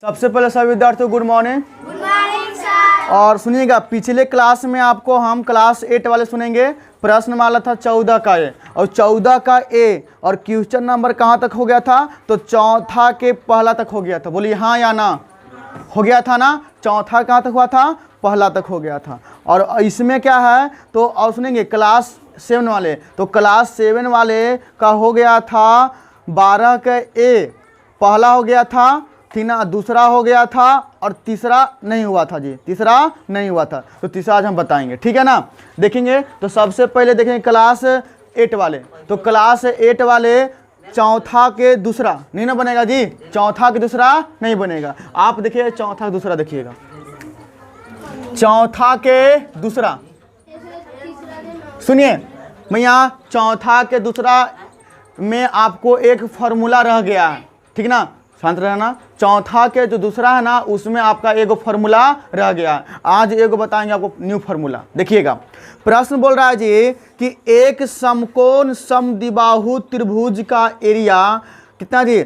सबसे पहले सभी विद्यार्थियों good morning. Good morning sir. और सुनिएगा, पिछले क्लास में आपको हम क्लास 8 वाले सुनेंगे। प्रश्न वाला था 14 का ए और 14 का ए और क्वेश्चन नंबर कहाँ तक हो गया था? तो चौथा के पहला तक हो गया था। बोलिए हाँ या ना। हो गया था ना। चौथा कहाँ तक हुआ था? पहला तक हो गया था। और इसमें क्या है तो और सुनेंगे क्लास 7 वाले। तो क्लास 7 वाले का हो गया था 12 का ए, पहला हो गया था, ठीक ना, दूसरा हो गया था और तीसरा नहीं हुआ था जी, तीसरा नहीं हुआ था। तो तीसरा आज हम बताएंगे, ठीक है ना। देखेंगे तो सबसे पहले देखेंगे क्लास 8 वाले। तो क्लास 8 वाले चौथा के दूसरा नहीं ना बनेगा जी, चौथा के दूसरा नहीं बनेगा। आप देखिए चौथा के दूसरा देखिएगा, चौथा के दूसरा सुनिए, मैं यहाँ चौथा के दूसरा में आपको एक फॉर्मूला रह गया है, ठीक ना, शांत रहना। चौथा के जो दूसरा है ना उसमें आपका एक फॉर्मूला रह गया। आज एक बताएंगे आपको न्यू फॉर्मूला। देखिएगा प्रश्न बोल रहा है जी कि एक समकोण समद्विबाहु त्रिभुज का एरिया कितना जी?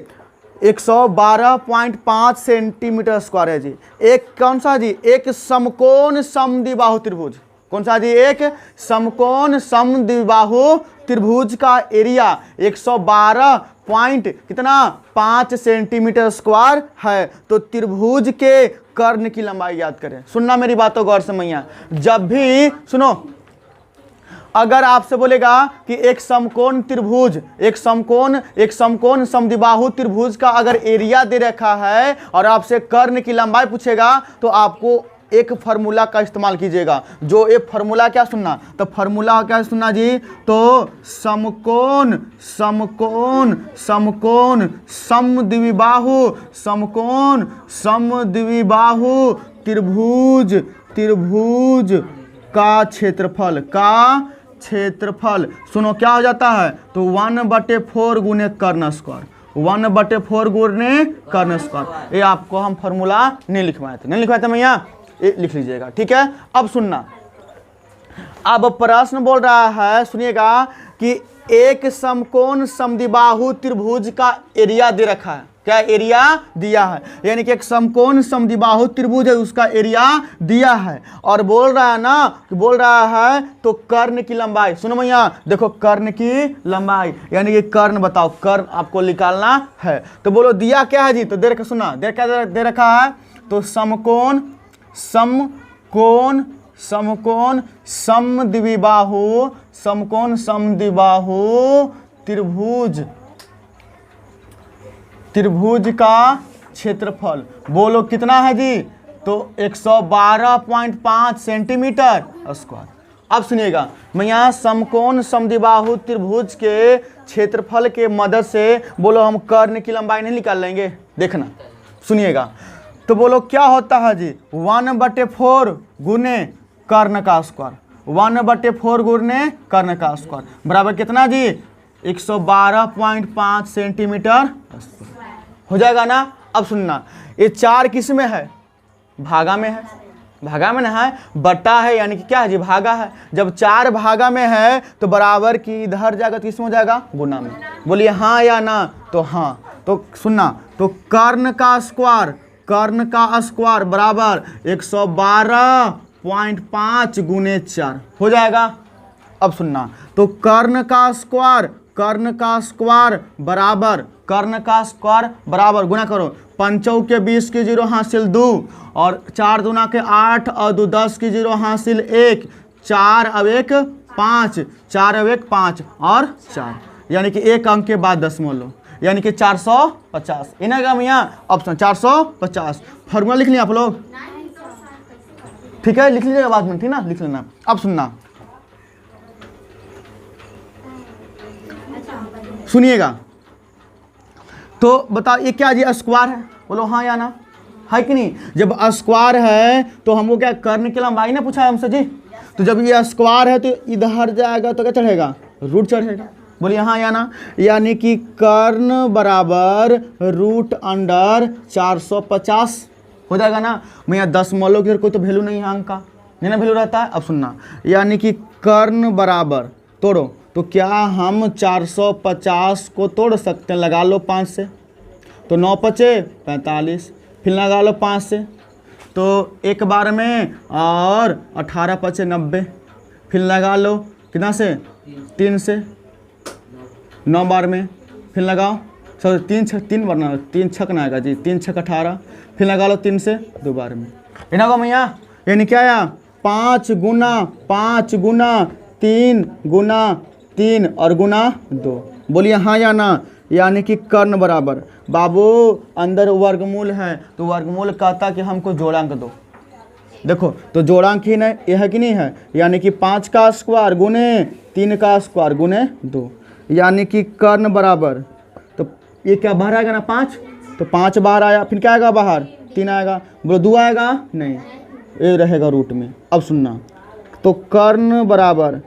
112.5 सेंटीमीटर स्क्वायर है जी। एक कौन सा जी? एक समकोण समद्विबाहु त्रिभुज। कौन सा जी? एक समकोण समद्विबाहु त्रिभुज का एरिया 112 पॉइंट कितना 5 सेंटीमीटर स्क्वायर है। तो त्रिभुज के कर्ण की लंबाई याद करें। सुनना मेरी बातों गौर से मैया, जब भी सुनो, अगर आपसे बोलेगा कि एक समकोण त्रिभुज, एक समकोण समद्विबाहु त्रिभुज का अगर एरिया दे रखा है और आपसे कर्ण की लंबाई पूछेगा तो आपको एक फार्मूला का इस्तेमाल कीजिएगा। जो एक फार्मूला क्या सुनना? तो फार्मूला क्या सुनना जी? तो समकोण समकोण समकोण समद्विबाहु समकोण समद्विबाहु त्रिभुज त्रिभुज का क्षेत्रफल सुनो क्या हो जाता है? तो 1/4 गुने कर्ण स्क्वायर, 1/4 गुने कर्ण स्क्वायर। ये आपको हम फार्मूला नहीं लिखवाए थे भैया, ये लिख लीजिएगा, ठीक है। अब सुनना, अब प्रश्न बोल रहा है, सुनिएगा कि एक समकोण समद्विबाहु त्रिभुज का एरिया दे रखा है। क्या एरिया दिया है? यानी कि एक समकोण समद्विबाहु त्रिभुज है, उसका एरिया दिया है और बोल रहा है ना, बोल रहा है तो कर्ण की लंबाई। सुनो भैया, देखो कर्ण की लंबाई यानी कि कर्ण बताओ, कर्ण आपको निकालना है। तो बोलो दिया क्या है जी? तो देख सुना, देख क्या दे रखा है? तो समकोण समकोण समकोण समद्विबाहु समकोण समद्विबाहु त्रिभुज त्रिभुज का क्षेत्रफल बोलो कितना है जी? तो 112.5 सेंटीमीटर स्क्वायर। अब सुनिएगा, मैं यहाँ समकोण समद्विबाहु त्रिभुज के क्षेत्रफल के मदद से बोलो हम कर्ण की लंबाई नहीं निकाल लेंगे। देखना सुनिएगा, तो बोलो क्या होता है जी? 1/4 गुने कर्ण का स्क्वायर, 1/4 गुने कर्ण का स्क्वायर बराबर कितना जी? 112.5 सेंटीमीटर हो जाएगा ना। अब सुनना, ये 4 किस में है? भागा में है, भागा में ना है, बटा है, यानी कि क्या है जी? भागा है। जब 4 भागा में है तो बराबर की इधर जाएगा तो किसमें हो जाएगा? गुना में। बोलिए हाँ या ना। तो हाँ। तो सुनना, तो कर्ण का स्क्वायर बराबर 112.5 गुने 4 हो जाएगा। अब सुनना, तो कर्ण का स्क्वायर बराबर गुना करो, 5 के 20 की 0 हासिल 2 और 4 दूना के 8 और 2 10 की 0 हासिल 1, 4 अब 1 5, 4 अब 1 5 और 4, यानी कि एक अंक के बाद दशमलव लो, यानी कि 450 इनका भैया ऑप्शन 450। फॉर्मूला लिख लिया आप लोग? ठीक है, लिख लीजिएगा बाद में, ठीक ना, लिख लेना। अब सुनना, सुनिएगा, तो बताओ ये क्या जी? स्क्वायर है, बोलो हाँ या ना, है कि नहीं? जब स्क्वायर है तो हमको क्या कर्ण की लंबाई ना पूछा है हमसे जी। तो जब ये स्क्वायर है तो इधर जाएगा तो क्या चढ़ेगा? रूट चढ़ेगा। बोलिए हाँ या ना। यानी कि कर्ण बराबर रूट अंडर 450 हो जाएगा ना। मैं यहाँ दशमलव की कोई तो वैल्यू नहीं है, अंक का नहीं ना वैल्यू रहता है। अब सुनना, यानी कि कर्ण बराबर तोड़ो, तो क्या हम 450 को तोड़ सकते हैं? लगा लो 5 से, तो 9 × 5 = 45, फिर लगा लो 5 से, तो एक बार में, और 18 5 90, फिर लगा लो कितना से 3 से 9 बार में, फिर लगाओ सॉरी 3 बार ना, 3 छक ना आएगा जी, 3 छक 18, फिर लगा लो 3 से 2 बार में। इना को भैया यानी क्या आया 5 गुना 5 गुना 3 गुना 3 और गुना 2। बोलिए हाँ या ना, यानी कि कर्ण बराबर, बाबू अंदर वर्गमूल है तो वर्गमूल कहता कि हमको जोड़ांक दो। देखो तो जोड़ांक ही नहीं यह है कि नहीं है, यानी कि 5 का स्क्वायर गुने 3 का स्क्वायर गुने 2, यानी कि कर्ण बराबर, तो ये क्या बाहर आएगा ना 5, तो 5 बाहर आया, फिर क्या आएगा बाहर 3 आएगा, बोलो 2 आएगा नहीं, ये रहेगा रूट में। अब सुनना, तो कर्ण बराबर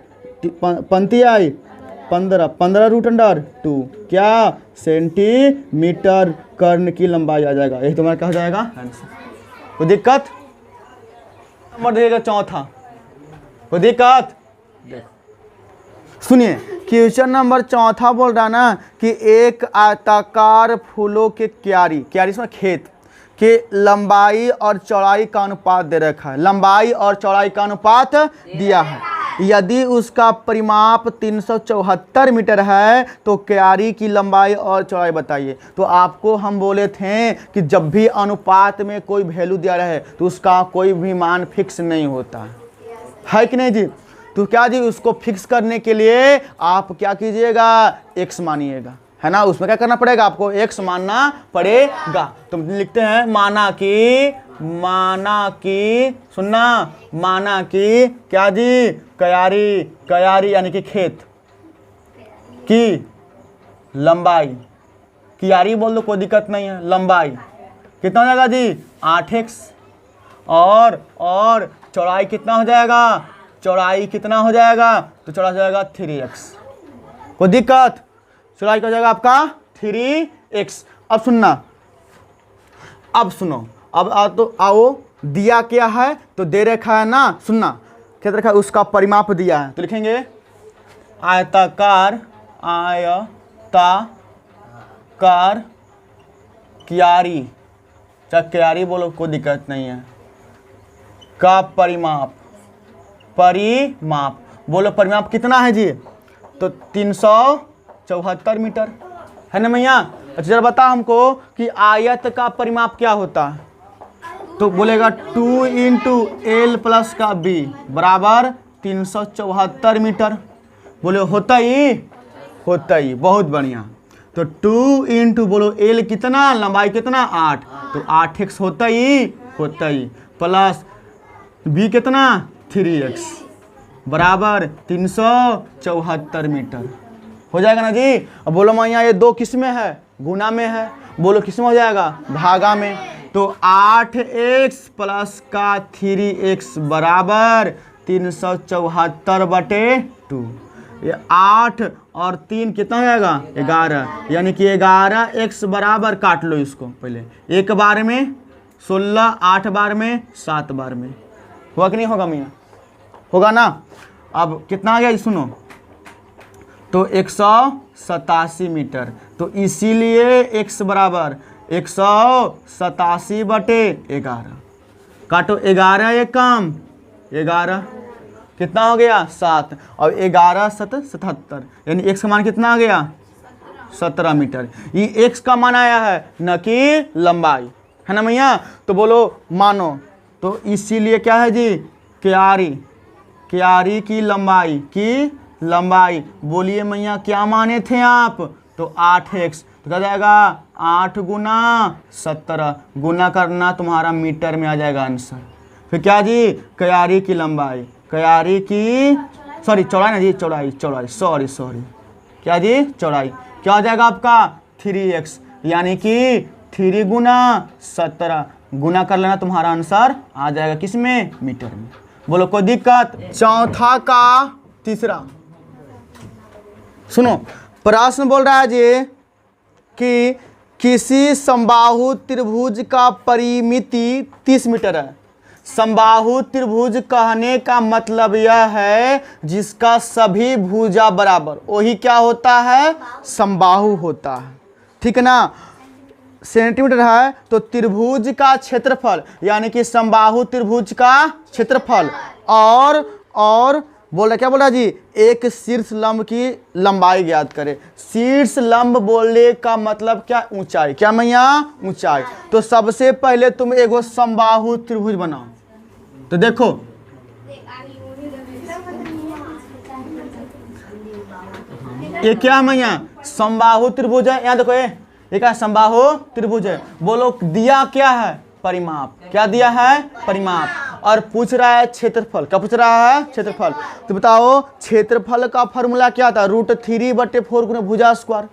पंक्ति आई 15 रूट अंडर 2, क्या सेंटीमीटर कर्ण की लंबाई आ जाएगा, यही तुम्हारा कहा जाएगा आंसर। कोई दिक्कत? नंबर देगा चौथा, कोई दिक्कत? सुनिए क्वेश्चन नंबर चौथा बोल रहा ना कि एक आयताकार फूलों के क्यारी इसमें खेत के लंबाई और चौड़ाई का अनुपात दे रखा है, लंबाई और चौड़ाई का अनुपात दिया है, यदि उसका परिमाप 374 मीटर है तो क्यारी की लंबाई और चौड़ाई बताइए। तो आपको हम बोले थे कि जब भी अनुपात में कोई वैल्यू दिया रहे तो उसका कोई भी मान फिक्स नहीं होता है कि नहीं जी। तो क्या जी उसको फिक्स करने के लिए आप क्या कीजिएगा, x मानिएगा, है ना, उसमें क्या करना पड़ेगा आपको, x मानना पड़ेगा। तो लिखते हैं माना कि सुनना, माना कि क्या जी क्यारी यानी कि खेत की लंबाई, क्यारी बोल दो कोई दिक्कत नहीं है, लंबाई कितना हो जाएगा जी 8x, और चौड़ाई कितना हो जाएगा, चौड़ाई कितना हो जाएगा, तो चौड़ा हो जाएगा 3x। कोई दिक्कत? चौड़ाई का हो जाएगा आपका 3x। अब सुनना, अब सुनो, अब तो आओ, दिया क्या है तो दे रखा है ना, सुनना क्या दे रखा है, उसका परिमाप दिया है, तो लिखेंगे आयताकार क्यारी, चाहे क्यारी बोलो कोई दिक्कत नहीं है, का परिमाप बोलो परिमाप कितना है जी, तो 374 मीटर है ना भैया। अच्छा जरा बता हमको कि आयत का परिमाप क्या होता है, तो बोलेगा 2 × L + का B बराबर 374 मीटर। बोले होता ही बहुत बढ़िया। तो 2 × बोलो L कितना, लंबाई कितना 8, तो 8x होता ही प्लस B कितना 3x बराबर 374 मीटर हो जाएगा ना जी। अब बोलो मैया ये 2 किस में है, गुना में है, बोलो किस में हो जाएगा, भागा में। तो 8x + का 3x बराबर 374/2, ये 8 और 3 कितना हो जाएगा 11, यानी कि 11x बराबर, काट लो इसको पहले, एक बार में 16, 8 बार में 7 बार में, हुआ कि नहीं होगा मियाँ, होगा ना। अब कितना आ गया सुनो, तो 187 मीटर, तो इसीलिए x बराबर 187/11, काटो 11 एक कम 11, कितना हो गया 7, और 11 7 77, यानी x का मान कितना आ गया 17 मीटर। ये x का मान आया है न कि लंबाई, है ना भैया। तो बोलो मानो, तो इसीलिए क्या है जी क्यारी की लंबाई बोलिए मैया क्या माने थे आप, तो 8x, तो क्या जाएगा 8 × 17, गुना करना तुम्हारा मीटर में आ जाएगा आंसर। फिर क्या जी क्यारी की लंबाई, चौड़ाई ना जी, चौड़ाई सॉरी क्या जी चौड़ाई, क्या हो जाएगा आपका 3x, यानी कि 3 × 17, गुना कर लेना तुम्हारा आंसर आ जाएगा किस में, मीटर में। बोलो कोई दिक्कत? चौथा का तीसरा सुनो, प्रश्न बोल रहा है जी कि किसी समबाहु त्रिभुज का परिमिति 30 मीटर है। समबाहु त्रिभुज कहने का मतलब यह है जिसका सभी भुजा बराबर, वही क्या होता है, समबाहु होता है, ठीक है ना। सेंटीमीटर है तो त्रिभुज का क्षेत्रफल यानी कि समबाहु त्रिभुज का क्षेत्रफल और बोल रहा क्या बोल रहा जी, एक शीर्ष लंब की लंबाई ज्ञात करे। शीर्ष लंब बोलने का मतलब क्या, ऊंचाई। क्या मैया, ऊंचाई। तो सबसे पहले तुम एगो समबाहु त्रिभुज बनाओ। तो देखो ये क्या मैया, समबाहु त्रिभुज है। यहाँ देखो ये क्या समबाहु त्रिभुज है। बोलो दिया क्या है, परिमाप। क्या दिया है, परिमाप। और पूछ रहा है क्षेत्रफल। क्या पूछ रहा है, क्षेत्रफल। तो बताओ क्षेत्रफल का फॉर्मूला क्या था, √3/4 गुना भुजा स्क्वायर,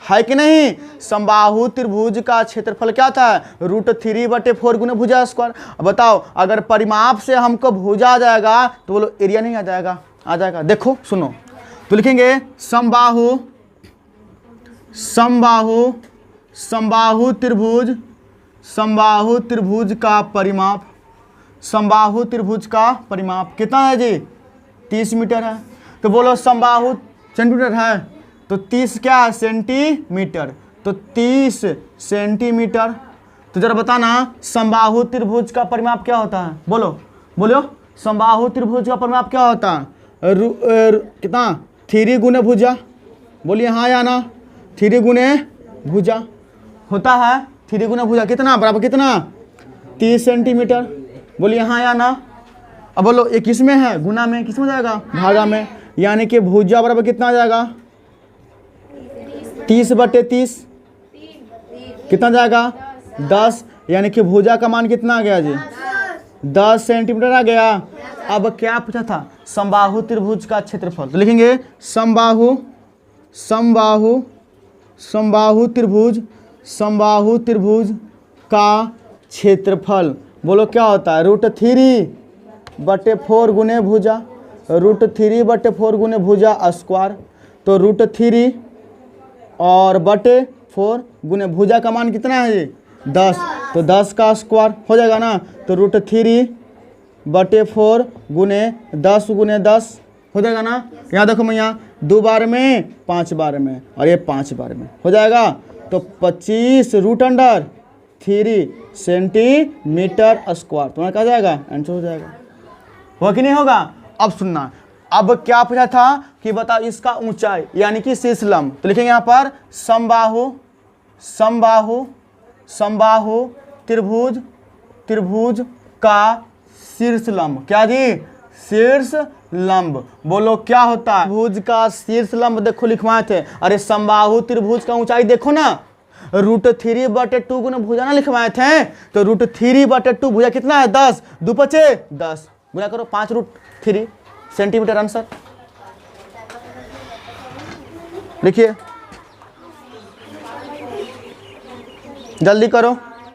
है कि नहीं। समबाहु त्रिभुज का क्षेत्रफल क्या था, √3/4 गुना भुजा स्क्वायर। बताओ अगर परिमाप से हमको भुजा आ जाएगा तो बोलो एरिया नहीं आ जाएगा, आ जाएगा। देखो सुनो, तो लिखेंगे समबाहु त्रिभुज का परिमाप। समबाहु त्रिभुज का परिमाप कितना है जी, 30 मीटर है। तो बोलो समबाहु सेंटीमीटर है तो 30 क्या है, सेंटीमीटर। तो 30 सेंटीमीटर। तो जरा बताना समबाहु त्रिभुज का परिमाप क्या होता है, बोलो समबाहु त्रिभुज का परिमाप क्या होता है, कितना, 3 गुने भुजा। बोलिए हाँ या ना, 3 गुने भुजा होता है। 3 गुना भुजा कितना, बराबर कितना, 30 सेंटीमीटर। बोलिए हाँ या ना। अब बोलो ये किस में है, गुना में, किस में जाएगा, भागा में। यानी कि भुजा बराबर कितना आ जाएगा, 30/30 कितना जाएगा, 10। यानी कि भुजा का मान कितना आ गया जी, 10 सेंटीमीटर आ गया। अब क्या पूछा था, समबाहु त्रिभुज का क्षेत्रफल। तो लिखेंगे समबाहु त्रिभुज का क्षेत्रफल। बोलो क्या होता है, √3/4 गुने भुजा, √3/4 गुने भुजा स्क्वायर। तो √3 और बटे 4 गुने भुजा का मान कितना है जी, 10। तो 10 का स्क्वायर हो जाएगा ना। तो √3/4 गुने 10 गुने 10 हो जाएगा ना। यहाँ देखो मैं, यहाँ 2 बार में, 5 बार में, और ये 5 बार में हो जाएगा। तो 25 √3 सेंटीमीटर स्क्वायर तुम्हारा क्या जाएगा, आंसर हो जाएगा। हो कि नहीं होगा। अब सुनना, अब क्या पूछा था कि बता इसका ऊंचाई यानी कि शीर्ष लंब। तो लिखेंगे यहाँ पर समबाहु त्रिभुज का शीर्ष लंब। क्या जी, शीर्ष लंब। बोलो क्या होता है, त्रिभुज का शीर्ष लंब। देखो लिखवाए थे, अरे समबाहु त्रिभुज का ऊंचाई देखो ना, √3/2 गुना भुजा ना लिखवाए थे। तो √3/2 भुजा कितना है, 10, 2 5 10 गुना करो 5√3 सेंटीमीटर आंसर। लिखिए जल्दी करो।